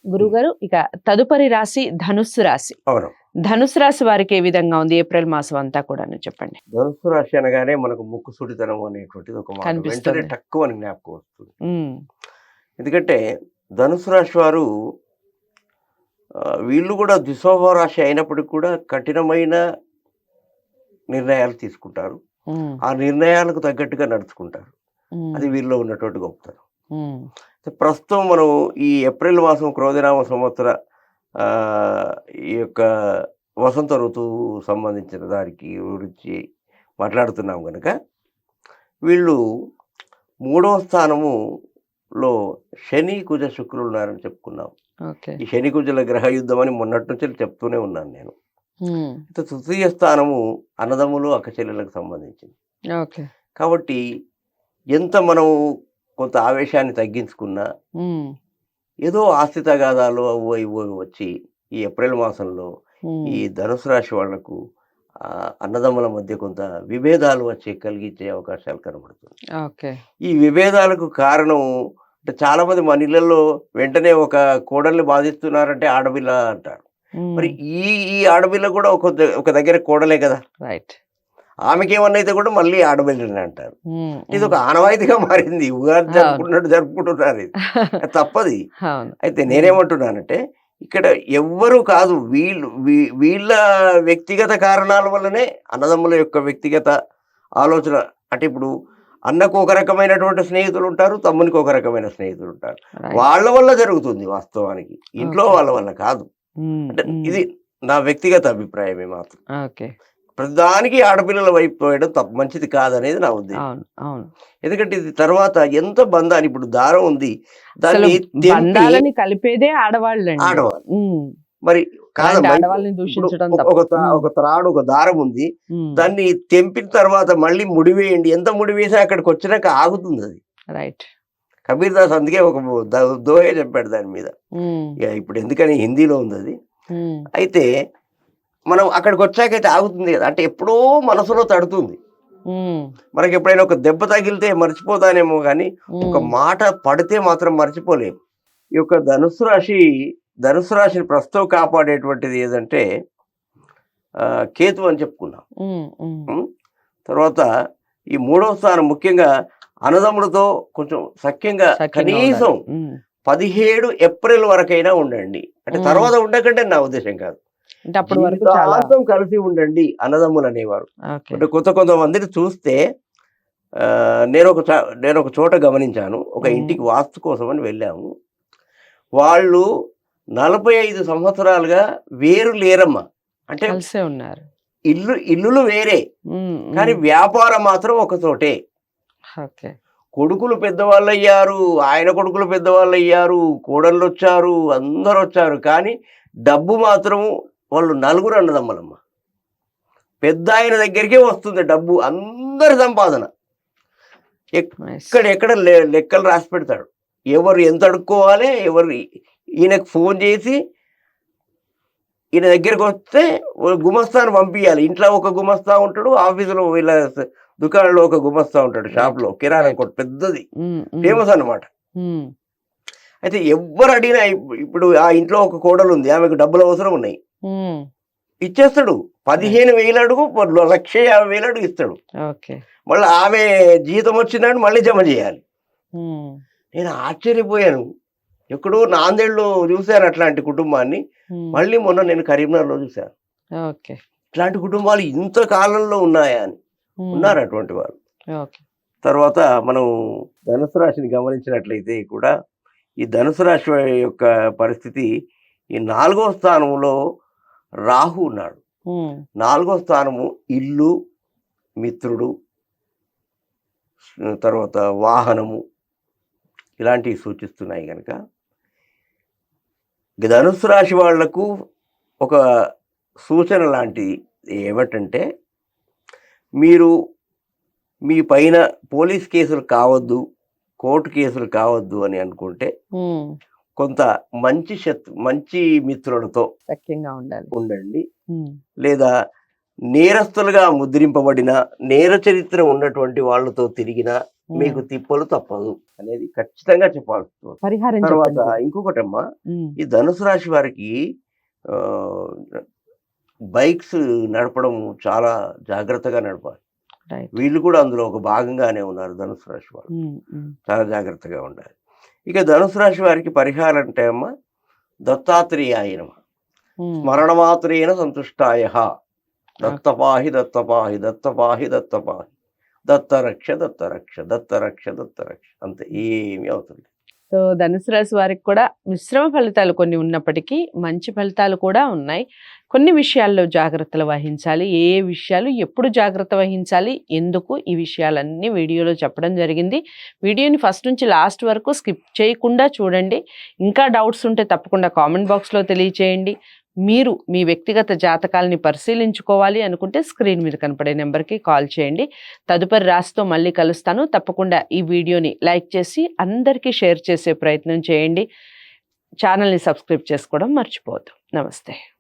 గురుగారు ఇక తదుపరి రాశి ధనుస్సు రాశి. అవును. ధనుస్సు రాశి వారికి ఏ విధంగా ఉంది ఏప్రిల్ మాసం అంతా కూడాను చెప్పండి? ధనుస్సు రాశి అనగానే మనకు ముక్కు సూటితనం అనేటువంటిది ఒక మాట వెంటనే కనిపిస్తుంది. టక్కుమని జ్ఞాపకం వస్తుంది. ఉమ్, ఎందుకంటే ధనుసు రాశి వారు వీళ్ళు కూడా ద్విశోభ రాశి అయినప్పటికీ కూడా కఠినమైన నిర్ణయాలు తీసుకుంటారు. ఉమ్, ఆ నిర్ణయాలకు తగ్గట్టుగా నడుచుకుంటారు. ఉమ్, అది వీళ్ళలో ఉన్నటువంటి గొప్పతనం. ఉమ్, ప్రస్తుతం మనం ఈ ఏప్రిల్ మాసం క్రోధినామ సంవత్సర ఆ, ఈ యొక్క వసంత ఋతువు సంబంధించిన దానికి గురించి మాట్లాడుతున్నాం కనుక వీళ్ళు 3వ స్థానములో శని కుజ శుక్రులు ఉన్నారని చెప్పుకున్నాం. ఓకే. ఈ శని కుజుల గ్రహ యుద్ధం అని మొన్నటి నుంచి చెప్తూనే ఉన్నాను నేను. ఉమ్, తృతీయ స్థానము అన్నదమ్ములు అక్కచెల్లెలకు సంబంధించింది. ఓకే. కాబట్టి ఎంత మనం కొంత ఆవేశాన్ని తగ్గించుకున్నా ఉమ్, ఏదో ఆస్తి తగాదాలు అవ్వో ఇవ్వో వచ్చి ఈ ఏప్రిల్ మాసంలో ఉమ్, ఈ ధనుసు రాశి వాళ్లకు అన్నదమ్ముల మధ్య కొంత విభేదాలు వచ్చి కలిగించే అవకాశాలు కనబడుతుంది. ఓకే. ఈ విభేదాలకు కారణం అంటే చాలా మంది మన ఇళ్లలో వెంటనే ఒక కోడల్ని బాధిస్తున్నారంటే ఆడపిల్ల అంటారు. మరి ఉమ్, ఈ ఈ ఆడపిల్ల కూడా ఒక దగ్గర కోడలే కదా, రైట్. ఆమెకేమన్నా అయితే కూడా మళ్ళీ ఆడపిల్లని అంటారు. ఉమ్, ఇది ఒక ఆనవాయితీగా మారింది. ఉగాది అవును. జరుపుకుంటున్నట్టు జరుపుకుంటున్నారు. ఇది తప్పది. అవును. అయితే నేనేమంటున్నానంటే ఇక్కడ ఎవ్వరూ కాదు, వీళ్ళ వ్యక్తిగత కారణాల వల్లనే అన్నదమ్ముల యొక్క వ్యక్తిగత ఆలోచన. అంటే ఇప్పుడు అన్నకు ఒక రకమైనటువంటి స్నేహితులు ఉంటారు, తమ్మునికి ఒక రకమైన స్నేహితులు ఉంటారు. రైట్. వాళ్ళ వల్ల జరుగుతుంది వాస్తవానికి, ఇంట్లో ఓకే. వాళ్ళ వల్ల కాదు. ఉమ్, అంటే ఉమ్, ఇది నా వ్యక్తిగత అభిప్రాయమే మాత్రం. ఓకే. ప్రతిదానికి ఆడపిల్లల వైపు పోయడం మంచిది కాదనేది నా ఉద్దేశం. అవును, అవును. ఎందుకంటే ఇది తర్వాత ఎంత బంధాన్ని, ఇప్పుడు దారం ఉంది, అసలు దాన్ని తెంపి బంధాలని కలిపేదే ఆడవాళ్ళండి. ఆడవాళ్ళు ఉమ్, మరి అలాంటి కాదమ్మా. ఆడవాళ్ళని ఇప్పుడు దూషించడం ఒక తప్పు. ఒక త్రాడు, ఒక దారం ఉంది, ఉమ్, దాన్ని తెంపిన తర్వాత మళ్ళీ ముడివేయండి. ఎంత ముడివేసినా అక్కడికి వచ్చినాక ఆగుతుంది అది. రైట్. కబీర్ దాస్ అందుకే ఒక దోహే చెప్పాడు దాని మీద. ఉమ్, ఇక ఇప్పుడు ఎందుకని హిందీలో ఉంది అది. ఉమ్, అయితే మనం అక్కడికి వచ్చాకైతే ఆగుతుంది కదా, అంటే ఎప్పుడో మనసులో తడుతుంది. ఉమ్, మనకి ఎప్పుడైనా ఒక దెబ్బ తగిలితే మర్చిపోతానేమో కానీ ఒక ఉమ్, మాట పడితే మాత్రం మర్చిపోలేము. ఈ యొక్క ధనుసు రాశిని ప్రస్తుతం కాపాడేటువంటిది ఏదంటే కేతు అని చెప్పుకున్నాం. ఉమ్, ఉమ్, ఉం? తర్వాత ఈ 3వ స్థానం ముఖ్యంగా అన్నదమ్ములతో కొంచెం సఖ్యంగా సఖ్యంగా కనీసం ఉండాలి. ఉమ్, 17 ఏప్రిల్ వరకైనా ఉండండి. అంటే ఉమ్. తర్వాత ఉండకంటే నా ఉద్దేశం కాదు, అంటే అప్పటి వరకు చాలా జీవితాంతం కలిసి ఉండండి అన్నదమ్ములు అనేవారు. ఓకే. అంటే కొంతమందిని చూస్తే నేను ఒక చోట గమనించాను. ఒక ఇంటికి వాస్తు కోసం అని వెళ్ళాము. వాళ్ళు 45 సంవత్సరాలుగా వేరు లేరమ్మా. అంటే కలిసే ఉన్నారు. ఇల్లులు వేరే, ఉమ్, కానీ ఉమ్, వ్యాపారం మాత్రం ఒక చోటే. ఓకే. కొడుకులు పెద్దవాళ్ళు అయ్యారు, ఆయన కొడుకులు పెద్దవాళ్ళు అయ్యారు, కోడళ్ళు వచ్చారు, అందరు వచ్చారు. కానీ డబ్బు మాత్రం వాళ్ళు నలుగురు అన్నదమ్మలమ్మ. పెద్ద ఆయన దగ్గరికే వస్తుంది డబ్బు, అందరి సంపాదన. నైస్. ఎక్కడ లెక్కలు రాసి పెడతాడు, ఎవరు ఎంత అడుక్కోవాలి, ఈయనకు ఫోన్ చేసి ఈయన దగ్గరికి వస్తే గుమస్తాను పంపించాలి. ఇంట్లో ఒక గుమస్తా ఉంటాడు, ఆఫీసులో వీళ్ళ దుకాణంలో ఒక గుమస్తా ఉంటాడు, షాప్లో కిరాణా కొట్టు పెద్దది, ఉమ్, ఉమ్, ఫేమస్ అన్నమాట. ఉమ్, అయితే ఎవ్వరు అడిగినా ఇప్పుడు ఆ ఇంట్లో ఒక కోడలు ఉంది, ఆమెకు డబ్బులు అవసరం ఉన్నాయి, ఉమ్, ఇచ్చేస్తాడు. 15,000 అడుగు, 1,50,000 అడుగు ఇస్తాడు. ఓకే. మళ్ళీ ఆమె జీతం వచ్చిందని మళ్ళీ జమ చేయాలి. ఉమ్, నేను ఆశ్చర్యపోయాను. ఎక్కడో నాందేడ్లో చూశాను అట్లాంటి కుటుంబాన్ని, ఉమ్, మళ్ళీ మొన్న నేను కరీంనగర్లో చూశాను. ఓకే. ఇట్లాంటి కుటుంబాలు ఇంత కాలంలో ఉన్నాయా అని. ఉమ్, ఉన్నారు అటువంటి వాళ్ళు. ఓకే. తర్వాత మనం ధనుసు రాశిని గమనించినట్లయితే కూడా ఈ ధనుసు రాశి యొక్క పరిస్థితి, ఈ 4వ స్థానంలో రాహు ఉన్నాడు. ఉమ్, 4వ స్థానము ఇల్లు, మిత్రుడు, తర్వాత వాహనము, ఇలాంటివి సూచిస్తున్నాయి కనుక ధనుసు రాశి వాళ్లకు ఒక సూచన లాంటిది ఏమిటంటే, మీరు మీ పైన పోలీస్ కేసులు కావద్దు, కోర్టు కేసులు కావద్దు అని అనుకుంటే ఉమ్, కొంత మంచి మిత్రులతో సఖ్యంగా ఉండాలి. ఉండండి. ఉమ్, లేదా నేరస్తులుగా ముద్రింపబడిన నేర చరిత్ర ఉన్నటువంటి వాళ్ళతో తిరిగినా మీకు తిప్పలు తప్పదు అనేది ఖచ్చితంగా చెప్పాల్సి వస్తుంది. పరిహారం తర్వాత చెప్పండి. ఇంకొకటమ్మా, ఈ ధనుసు రాశి వారికి ఆ, బైక్స్ నడపడం చాలా జాగ్రత్తగా నడపాలి. రైట్. వీళ్ళు కూడా అందులో ఒక భాగంగానే ఉన్నారు ధనుసు రాశి వారు. చాలా జాగ్రత్తగా ఉండాలి. ఇక ధనుసు రాశి వారికి పరిహారం అంటే అమ్మ, దత్తాత్రేయాయ నమః, స్మరణమాత్రేణ సంతుష్టాయ, దత్తపాహి దత్తపాహి దత్తపాహి దత్తపాహి, దత్తరక్ష దత్తరక్ష దత్తరక్ష దత్తరక్ష, అంతే, ఏమీ అవుతుంది. సో ధనుసు రాశి వారికి కూడా మిశ్రమ ఫలితాలు కొన్ని ఉన్నప్పటికీ మంచి ఫలితాలు కూడా ఉన్నాయి. కొన్ని విషయాల్లో జాగ్రత్తలు వహించాలి. ఏ ఏ విషయాలు ఎప్పుడు జాగ్రత్త వహించాలి, ఎందుకు, ఈ విషయాలన్నీ వీడియోలో చెప్పడం జరిగింది. వీడియోని ఫస్ట్ నుంచి లాస్ట్ వరకు స్కిప్ చేయకుండా చూడండి. ఇంకా డౌట్స్ ఉంటే తప్పకుండా కామెంట్ బాక్స్లో తెలియచేయండి. మీరు మీ వ్యక్తిగత జాతకాలని పరిశీలించుకోవాలి అనుకుంటే స్క్రీన్ మీద కనపడే నెంబర్కి కాల్ చేయండి. తదుపరి రాశితో మళ్ళీ కలుస్తాను. తప్పకుండా ఈ వీడియోని లైక్ చేసి అందరికీ షేర్ చేసే ప్రయత్నం చేయండి. ఛానల్ని సబ్స్క్రైబ్ చేసుకోవడం మర్చిపోవద్దు. నమస్తే.